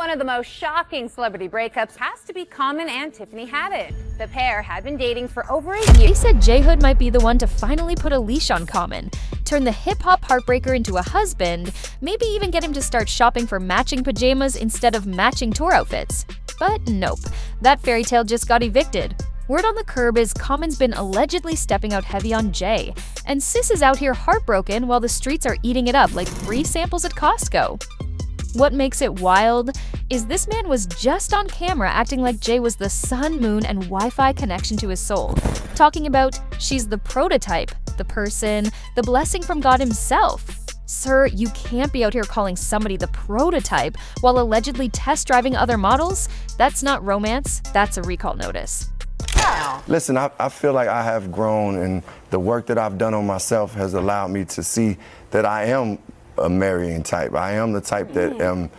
One of the most shocking celebrity breakups has to be Common and Tiffany Haddish. The pair had been dating for over a year. They said J Hud might be the one to finally put a leash on Common, turn the hip-hop heartbreaker into a husband, maybe even get him to start shopping for matching pajamas instead of matching tour outfits. But nope, that fairy tale just got evicted. Word on the curb is Common's been allegedly stepping out heavy on Jay, and Sis is out here heartbroken while the streets are eating it up like free samples at Costco. What makes it wild is this man was just on camera acting like Jay was the sun, moon, and Wi-Fi connection to his soul, talking about she's the prototype, the person, the blessing from God himself. Sir, you can't be out here calling somebody the prototype while allegedly test driving other models. That's not romance, that's a recall notice. Listen, I feel like I have grown, and the work that I've done on myself has allowed me to see that I am a marrying type. I am the type that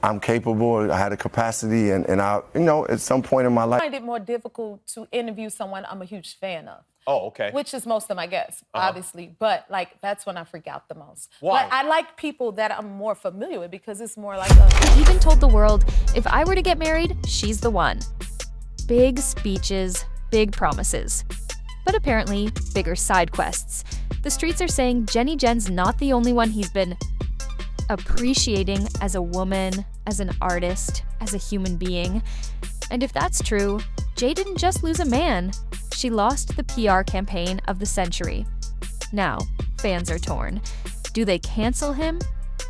I'm capable. I had a capacity, and I, at some point in my life. I find it more difficult to interview someone I'm a huge fan of. Oh, okay. Which is most of my guests, obviously. But that's when I freak out the most. Why? But I like people that I'm more familiar with because it's more like a... He even told the world, if I were to get married, she's the one. Big speeches, big promises. But apparently, bigger side quests. The streets are saying Jenny Jen's not the only one he's been appreciating as a woman, as an artist, as a human being. And if that's true, Jay didn't just lose a man, she lost the PR campaign of the century. Now, fans are torn. Do they cancel him?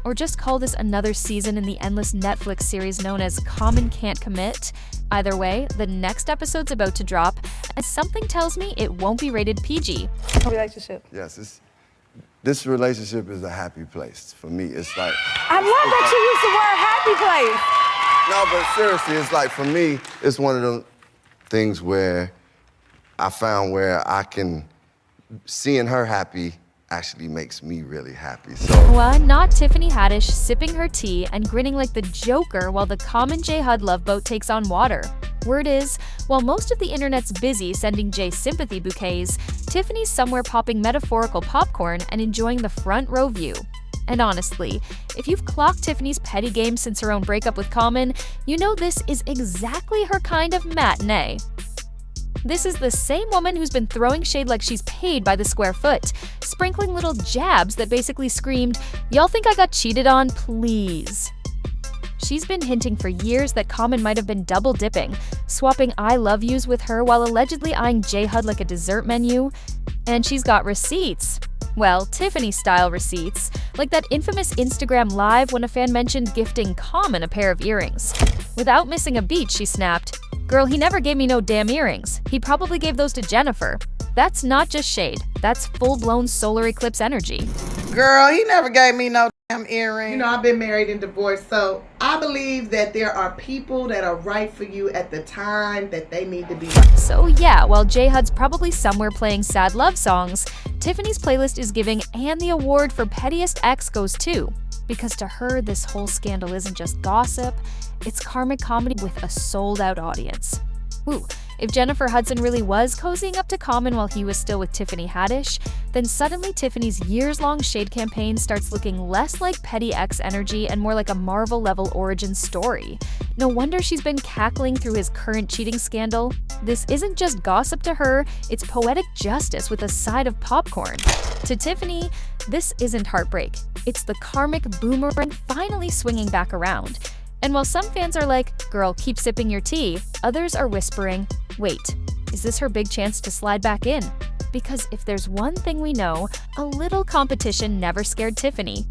Or just call this another season in the endless Netflix series known as Common Can't Commit? Either way, the next episode's about to drop, and something tells me it won't be rated PG. Relationship. Yes, this relationship is a happy place for me. It's like... I love that you use the word happy place. No, but seriously, it's like, for me, it's one of those things where I found where seeing her happy actually makes me really happy. So Not Tiffany Haddish sipping her tea and grinning like the Joker while the Common J Hud love boat takes on water. Word is, while most of the internet's busy sending Jay sympathy bouquets, Tiffany's somewhere popping metaphorical popcorn and enjoying the front row view. And honestly, if you've clocked Tiffany's petty game since her own breakup with Common, you know this is exactly her kind of matinee. This is the same woman who's been throwing shade like she's paid by the square foot, sprinkling little jabs that basically screamed, "Y'all think I got cheated on? Please." She's been hinting for years that Common might have been double dipping, swapping I love yous with her while allegedly eyeing J Hud like a dessert menu. And she's got receipts. Well, Tiffany-style receipts, like that infamous Instagram live when a fan mentioned gifting Common a pair of earrings. Without missing a beat, she snapped, "Girl, he never gave me no damn earrings. He probably gave those to Jennifer." That's not just shade. That's full-blown solar eclipse energy. Girl, he never gave me no damn earring. I've been married and divorced, so I believe that there are people that are right for you at the time that they need to be right. So yeah, while J Hud's probably somewhere playing sad love songs, Tiffany's playlist is giving, and the award for pettiest ex goes too. Because to her, this whole scandal isn't just gossip, it's karmic comedy with a sold-out audience. Ooh, if Jennifer Hudson really was cozying up to Common while he was still with Tiffany Haddish, then suddenly Tiffany's years-long shade campaign starts looking less like petty ex energy and more like a Marvel-level origin story. No wonder she's been cackling through his current cheating scandal. This isn't just gossip to her, it's poetic justice with a side of popcorn. To Tiffany, this isn't heartbreak. It's the karmic boomerang finally swinging back around. And while some fans are like, "Girl, keep sipping your tea," others are whispering, "Wait, is this her big chance to slide back in?" Because if there's one thing we know, a little competition never scared Tiffany.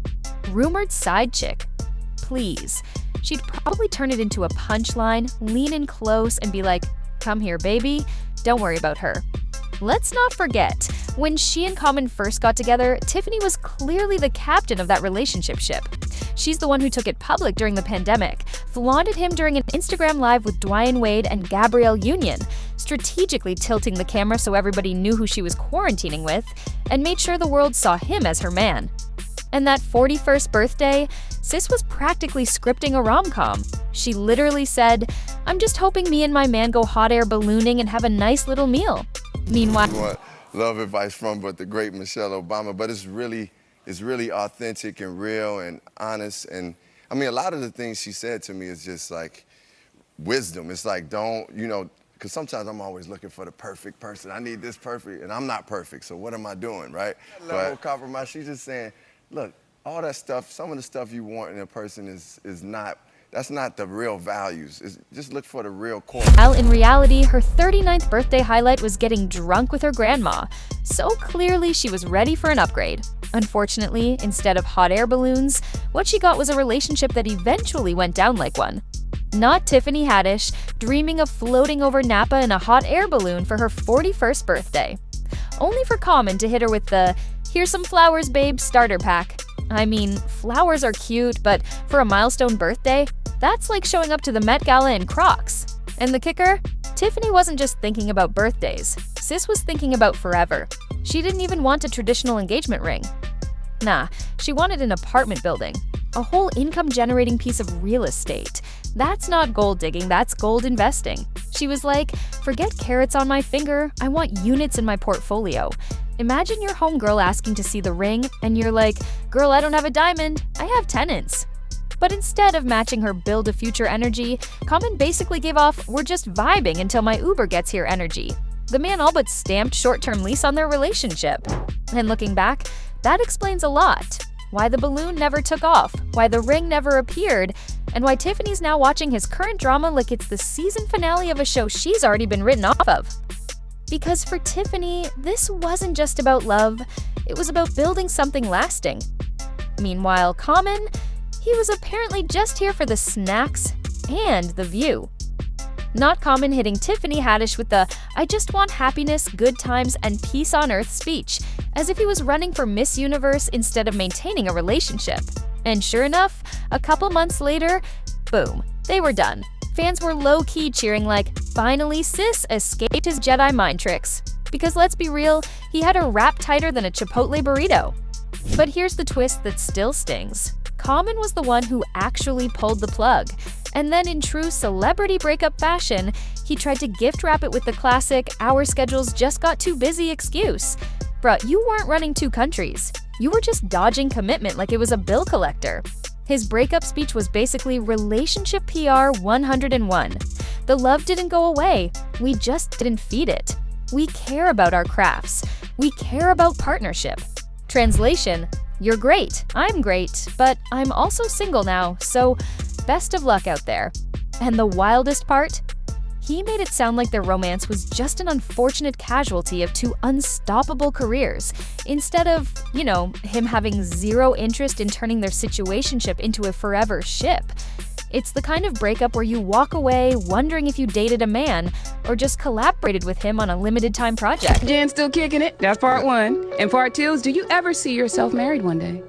Rumored side chick. Please. She'd probably turn it into a punchline, lean in close, and be like, "Come here, baby. Don't worry about her." Let's not forget, when she and Common first got together, Tiffany was clearly the captain of that relationship ship. She's the one who took it public during the pandemic, flaunted him during an Instagram live with Dwayne Wade and Gabrielle Union, strategically tilting the camera so everybody knew who she was quarantining with, and made sure the world saw him as her man. And that 41st birthday, Sis was practically scripting a rom-com. She literally said, "I'm just hoping me and my man go hot air ballooning and have a nice little meal." Meanwhile, love advice from but the great Michelle Obama, but it's really authentic and real and honest, and I mean, a lot of the things she said to me is just like wisdom. It's like, don't, you know, because sometimes I'm always looking for the perfect person. I need this perfect, and I'm not perfect, so what am I doing, right? Level of compromise, she's just saying, look, all that stuff, some of the stuff you want in a person is not, that's not the real values. Just look for the real core. While in reality, her 39th birthday highlight was getting drunk with her grandma. So clearly she was ready for an upgrade. Unfortunately, instead of hot air balloons, what she got was a relationship that eventually went down like one. Not Tiffany Haddish, dreaming of floating over Napa in a hot air balloon for her 41st birthday. Only for Common to hit her with the, "Here's some flowers, babe," starter pack. I mean, flowers are cute, but for a milestone birthday, that's like showing up to the Met Gala in Crocs. And the kicker? Tiffany wasn't just thinking about birthdays. Sis was thinking about forever. She didn't even want a traditional engagement ring. Nah, she wanted an apartment building. A whole income-generating piece of real estate. That's not gold digging, that's gold investing. She was like, forget carrots on my finger, I want units in my portfolio. Imagine your homegirl asking to see the ring, and you're like, girl, I don't have a diamond, I have tenants. But instead of matching her build-a-future energy, Common basically gave off, we're just vibing until my Uber gets here energy. The man all but stamped short-term lease on their relationship. And looking back, that explains a lot. Why the balloon never took off, why the ring never appeared, and why Tiffany's now watching his current drama like it's the season finale of a show she's already been written off of. Because for Tiffany, this wasn't just about love, it was about building something lasting. Meanwhile, Common, he was apparently just here for the snacks and the view. Not Common hitting Tiffany Haddish with the "I just want happiness, good times, and peace on earth" speech, as if he was running for Miss Universe instead of maintaining a relationship. And sure enough, a couple months later, boom, they were done. Fans were low-key cheering like, finally sis escaped his Jedi mind tricks. Because let's be real, he had her wrapped tighter than a Chipotle burrito. But here's the twist that still stings. Common was the one who actually pulled the plug. And then in true celebrity breakup fashion, he tried to gift wrap it with the classic "our schedules just got too busy" excuse. Bruh, you weren't running two countries. You were just dodging commitment like it was a bill collector. His breakup speech was basically relationship PR 101. The love didn't go away, we just didn't feed it. We care about our crafts. We care about partnership. Translation: you're great, I'm great, but I'm also single now, so best of luck out there. And the wildest part? He made it sound like their romance was just an unfortunate casualty of two unstoppable careers, instead of, you know, him having zero interest in turning their situationship into a forever ship. It's the kind of breakup where you walk away wondering if you dated a man or just collaborated with him on a limited time project. Jen's still kicking it. That's part one. And part two is, do you ever see yourself married one day?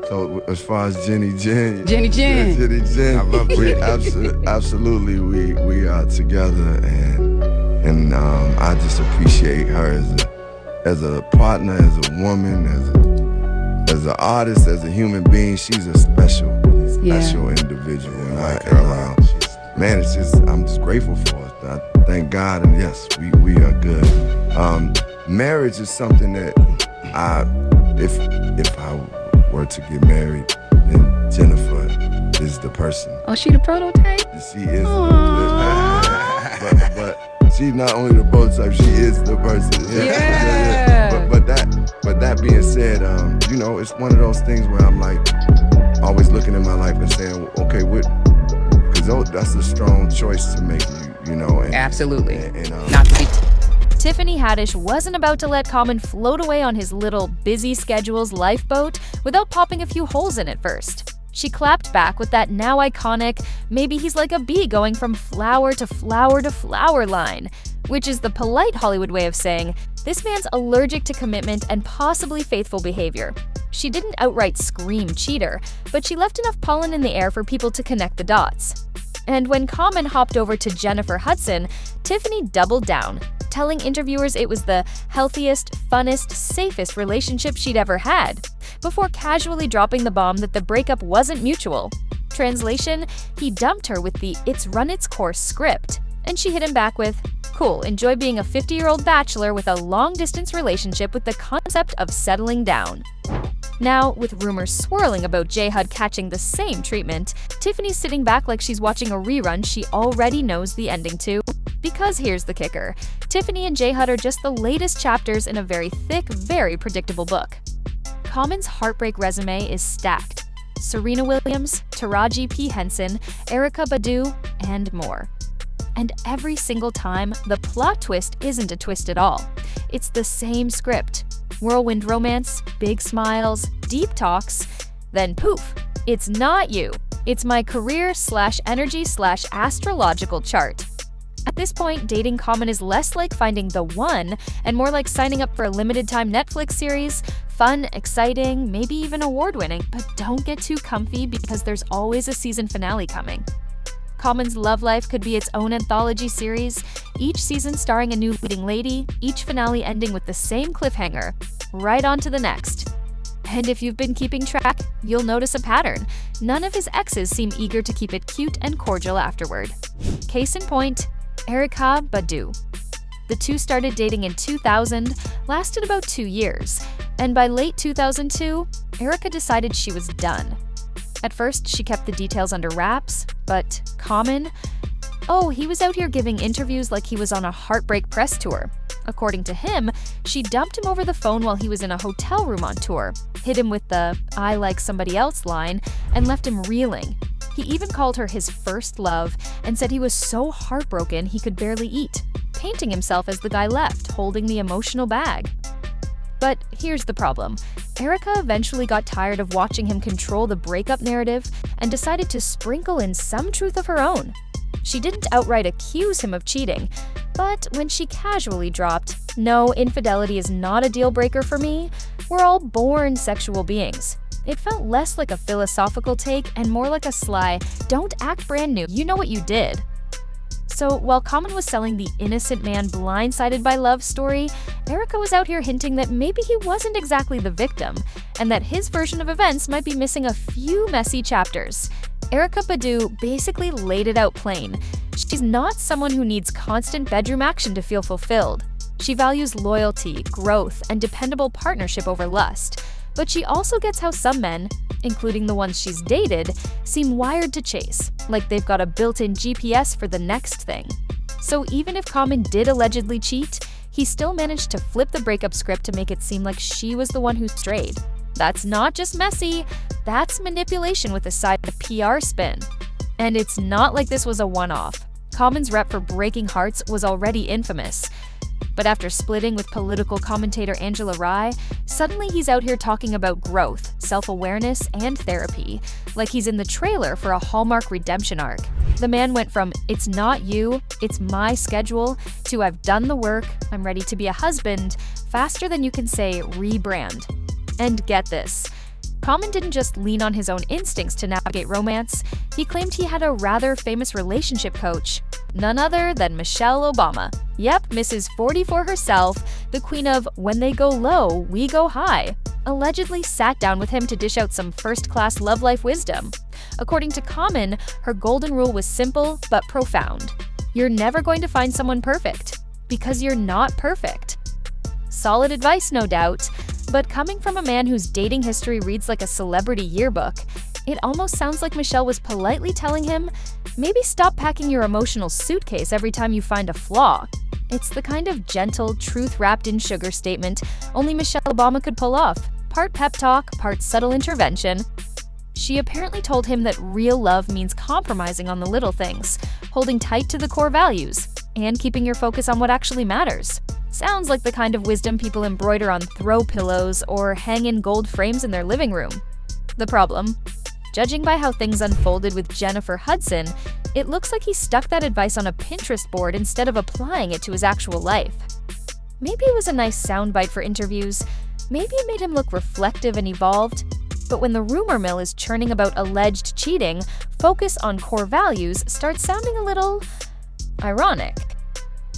So as far as Jenny Jen, I love we absolutely we are together, and I just appreciate her as a partner, as a woman, as an artist, as a human being. She's a special individual, and man, it's just, I'm just grateful for it. I thank God, and yes, we are good. Marriage is something that if I were to get married, then Jennifer is the person. Oh, she the prototype? She is. But she's not only the prototype, she is the person. Yeah. But that being said, you know, it's one of those things where I'm like always looking at my life and saying, okay, because that's a strong choice to make, you know. And, Absolutely. And, Not to be. Tiffany Haddish wasn't about to let Common float away on his little busy schedules lifeboat without popping a few holes in it first. She clapped back with that now iconic, maybe he's like a bee going from flower to flower to flower line, which is the polite Hollywood way of saying, this man's allergic to commitment and possibly faithful behavior. She didn't outright scream cheater, but she left enough pollen in the air for people to connect the dots. And when Common hopped over to Jennifer Hudson, Tiffany doubled down, telling interviewers it was the healthiest, funnest, safest relationship she'd ever had, before casually dropping the bomb that the breakup wasn't mutual. Translation: he dumped her with the "it's run its course" script, and she hit him back with, cool, enjoy being a 50-year-old bachelor with a long-distance relationship with the concept of settling down. Now, with rumors swirling about J Hud catching the same treatment, Tiffany's sitting back like she's watching a rerun she already knows the ending to. Because here's the kicker. Tiffany and J Hud are just the latest chapters in a very thick, very predictable book. Common's heartbreak resume is stacked. Serena Williams, Taraji P. Henson, Erykah Badu, and more. And every single time, the plot twist isn't a twist at all. It's the same script. Whirlwind romance, big smiles, deep talks, then poof, it's not you. It's my career/energy/astrological chart. At this point, dating Common is less like finding the one and more like signing up for a limited-time Netflix series. Fun, exciting, maybe even award-winning, but don't get too comfy because there's always a season finale coming. Common's love life could be its own anthology series, each season starring a new leading lady, each finale ending with the same cliffhanger. Right on to the next. And if you've been keeping track, you'll notice a pattern. None of his exes seem eager to keep it cute and cordial afterward. Case in point, Erykah Badu. The two started dating in 2000, lasted about 2 years, and by late 2002, Erykah decided she was done. At first, she kept the details under wraps, but Common? Oh, he was out here giving interviews like he was on a heartbreak press tour. According to him, she dumped him over the phone while he was in a hotel room on tour, hit him with the "I like somebody else" line, and left him reeling. He even called her his first love and said he was so heartbroken he could barely eat, painting himself as the guy left, holding the emotional bag. But here's the problem. Erykah eventually got tired of watching him control the breakup narrative and decided to sprinkle in some truth of her own. She didn't outright accuse him of cheating, but when she casually dropped, "No, infidelity is not a deal breaker for me. We're all born sexual beings," it felt less like a philosophical take and more like a sly, "Don't act brand new, you know what you did." So while Common was selling the innocent man blindsided by love story, Erykah was out here hinting that maybe he wasn't exactly the victim, and that his version of events might be missing a few messy chapters. Erykah Badu basically laid it out plain. She's not someone who needs constant bedroom action to feel fulfilled. She values loyalty, growth, and dependable partnership over lust. But she also gets how some men, including the ones she's dated, seem wired to chase, like they've got a built-in GPS for the next thing. So even if Common did allegedly cheat, he still managed to flip the breakup script to make it seem like she was the one who strayed. That's not just messy, that's manipulation with a side of PR spin. And it's not like this was a one-off. Common's rep for breaking hearts was already infamous. But after splitting with political commentator Angela Rye, suddenly he's out here talking about growth, self-awareness, and therapy, like he's in the trailer for a Hallmark redemption arc. The man went from "it's not you, it's my schedule" to "I've done the work, I'm ready to be a husband," faster than you can say rebrand. And get this. Common didn't just lean on his own instincts to navigate romance, he claimed he had a rather famous relationship coach. None other than Michelle Obama. Yep, Mrs. 44 herself, the queen of "when they go low, we go high," allegedly sat down with him to dish out some first-class love life wisdom. According to Common, her golden rule was simple but profound. You're never going to find someone perfect, because you're not perfect. Solid advice, no doubt, but coming from a man whose dating history reads like a celebrity yearbook, it almost sounds like Michelle was politely telling him, maybe stop packing your emotional suitcase every time you find a flaw. It's the kind of gentle, truth-wrapped-in-sugar statement only Michelle Obama could pull off. Part pep talk, part subtle intervention. She apparently told him that real love means compromising on the little things, holding tight to the core values, and keeping your focus on what actually matters. Sounds like the kind of wisdom people embroider on throw pillows or hang in gold frames in their living room. The problem? Judging by how things unfolded with Jennifer Hudson, it looks like he stuck that advice on a Pinterest board instead of applying it to his actual life. Maybe it was a nice soundbite for interviews, maybe it made him look reflective and evolved, but when the rumor mill is churning about alleged cheating, focus on core values starts sounding a little ironic.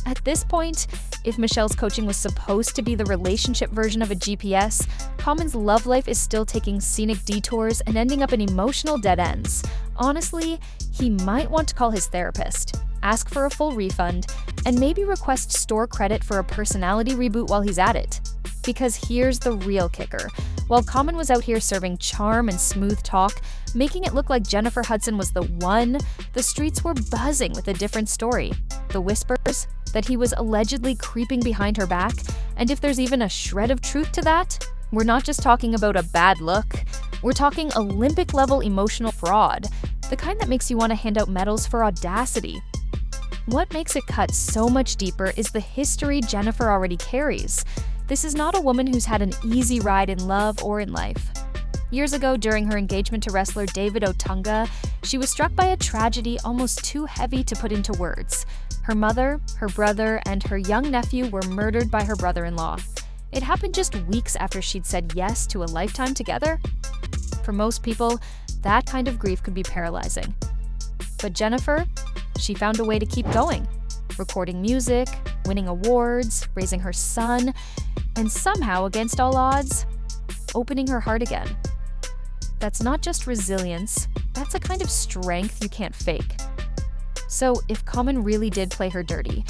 At this point, if Michelle's coaching was supposed to be the relationship version of a GPS, Common's love life is still taking scenic detours and ending up in emotional dead ends. Honestly, he might want to call his therapist, ask for a full refund, and maybe request store credit for a personality reboot while he's at it. Because here's the real kicker. While Common was out here serving charm and smooth talk, making it look like Jennifer Hudson was the one, the streets were buzzing with a different story. The whispers that he was allegedly creeping behind her back, and if there's even a shred of truth to that, we're not just talking about a bad look, we're talking Olympic-level emotional fraud, the kind that makes you want to hand out medals for audacity. What makes it cut so much deeper is the history Jennifer already carries. This is not a woman who's had an easy ride in love or in life. Years ago, during her engagement to wrestler David Otunga, she was struck by a tragedy almost too heavy to put into words. Her mother, her brother, and her young nephew were murdered by her brother-in-law. It happened just weeks after she'd said yes to a lifetime together. For most people, that kind of grief could be paralyzing. But Jennifer, she found a way to keep going, recording music, winning awards, raising her son, and somehow, against all odds, opening her heart again. That's not just resilience, that's a kind of strength you can't fake. So if Common really did play her dirty,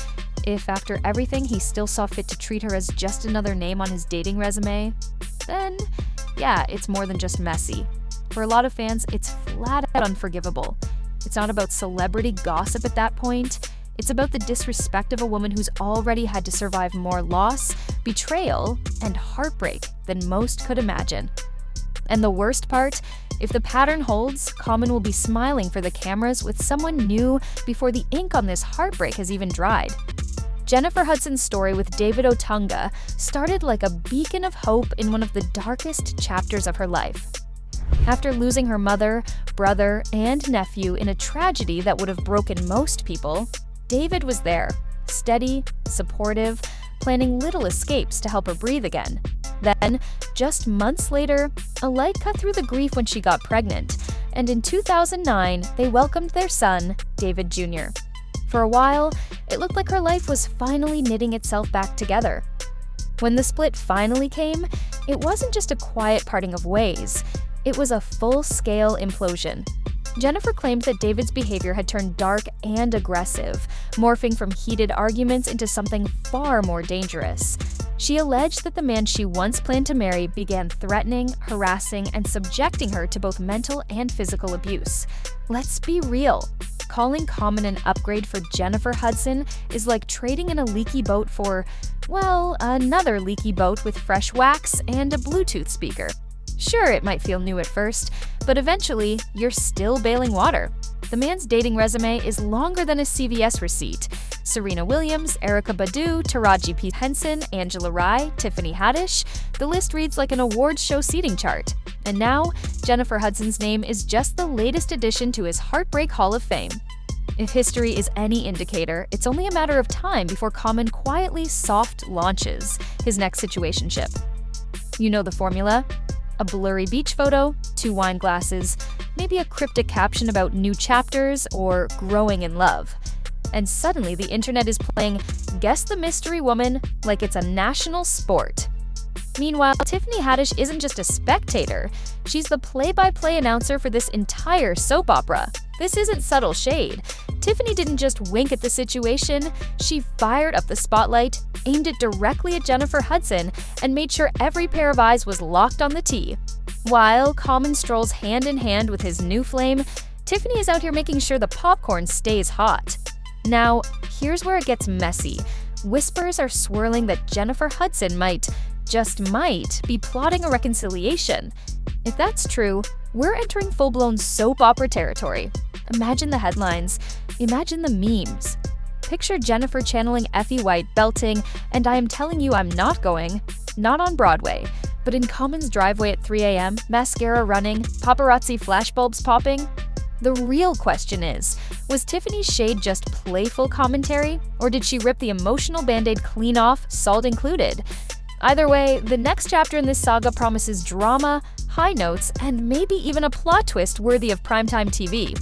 if after everything he still saw fit to treat her as just another name on his dating resume, then yeah, it's more than just messy. For a lot of fans, it's flat out unforgivable. It's not about celebrity gossip at that point. It's about the disrespect of a woman who's already had to survive more loss, betrayal, and heartbreak than most could imagine. And the worst part, if the pattern holds, Common will be smiling for the cameras with someone new before the ink on this heartbreak has even dried. Jennifer Hudson's story with David Otunga started like a beacon of hope in one of the darkest chapters of her life. After losing her mother, brother, and nephew in a tragedy that would have broken most people, David was there, steady, supportive, planning little escapes to help her breathe again. Then, just months later, a light cut through the grief when she got pregnant, and in 2009, they welcomed their son, David Jr. For a while, it looked like her life was finally knitting itself back together. When the split finally came, it wasn't just a quiet parting of ways. It was a full-scale implosion. Jennifer claimed that David's behavior had turned dark and aggressive, morphing from heated arguments into something far more dangerous. She alleged that the man she once planned to marry began threatening, harassing, and subjecting her to both mental and physical abuse. Let's be real. Calling Common an upgrade for Jennifer Hudson is like trading in a leaky boat for, well, another leaky boat with fresh wax and a Bluetooth speaker. Sure, it might feel new at first, but eventually, you're still bailing water. The man's dating resume is longer than a CVS receipt. Serena Williams, Erykah Badu, Taraji P. Henson, Angela Rye, Tiffany Haddish. The list reads like an awards show seating chart. And now, Jennifer Hudson's name is just the latest addition to his Heartbreak Hall of Fame. If history is any indicator, it's only a matter of time before Common quietly soft launches his next situationship. You know the formula. A blurry beach photo, 2 wine glasses, maybe a cryptic caption about new chapters or growing in love. And suddenly the internet is playing Guess the Mystery Woman like it's a national sport. Meanwhile, Tiffany Haddish isn't just a spectator, she's the play-by-play announcer for this entire soap opera. This isn't subtle shade. Tiffany didn't just wink at the situation, she fired up the spotlight, aimed it directly at Jennifer Hudson, and made sure every pair of eyes was locked on the tea. While Common strolls hand in hand with his new flame, Tiffany is out here making sure the popcorn stays hot. Now, here's where it gets messy. Whispers are swirling that Jennifer Hudson might be plotting a reconciliation. If that's true, we're entering full-blown soap opera territory. Imagine the headlines. Imagine the memes. Picture Jennifer channeling Effie White belting, "And I am telling you I'm not going," not on Broadway, but in Common's driveway at 3 a.m., mascara running, paparazzi flashbulbs popping. The real question is, was Tiffany's shade just playful commentary, or did she rip the emotional band-aid clean off, salt included? Either way, the next chapter in this saga promises drama, high notes, and maybe even a plot twist worthy of primetime TV.